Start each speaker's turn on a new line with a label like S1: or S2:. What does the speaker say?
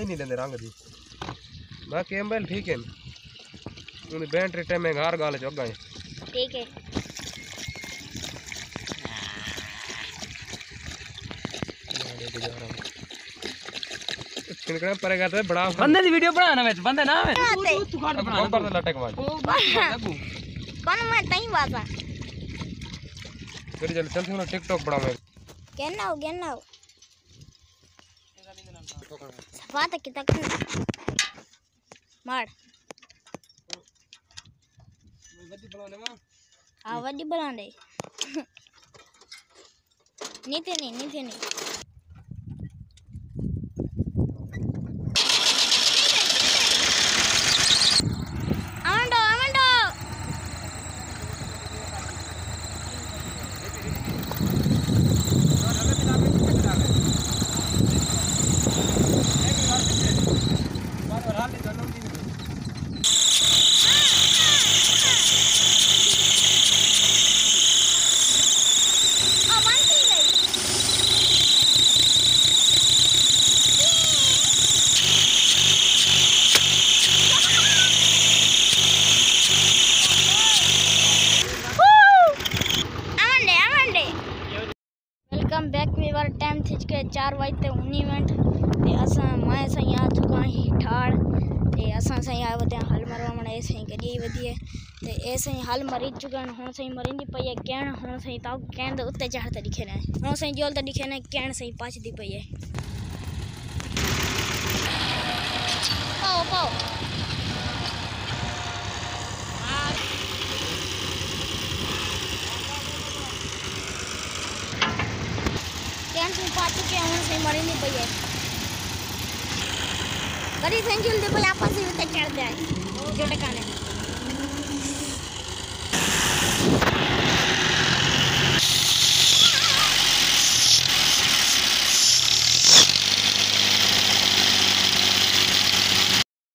S1: ही नहीं देंगे रंग दी बाकी एम्बल ठीक है उन बैटरी टाइम में घर गाल चौगा है
S2: ठीक है
S1: छिनकना पड़ेगा तो बड़ा
S3: बंदे दी वीडियो बनाना में बंदे ना में
S2: तू
S3: काट बना
S1: ऊपर से लटक मार
S2: कौन मैं तई बाबा
S1: फिर चल थोड़ा टिकटॉक बनावे
S2: कहना हो बात की तक मार
S1: वड्डी बनाने में
S2: हां वड्डी बनाने नीचे नहीं वेलकम बैक मेरा टाइम थी के 4 बजे 19 मिनट ते असा मैं सही आ चुका ही ठाड़ ते असा सही आए वते हल मरवा मन ऐसे ही गडी वधी है ते ऐसे ही हल मरी चुका हुन सही मरिंदी पई है केण हुन सही ता केंद उत्ते चढ़ता दिखे ना हुन सही जोल त दिखे ना केण सही पाछदी पई है पाओ केन से पाछू के हुन सही मरिंदी पई है गडी संजुल दे पई आपस में उत्ते चढ़ जाए जो टकाने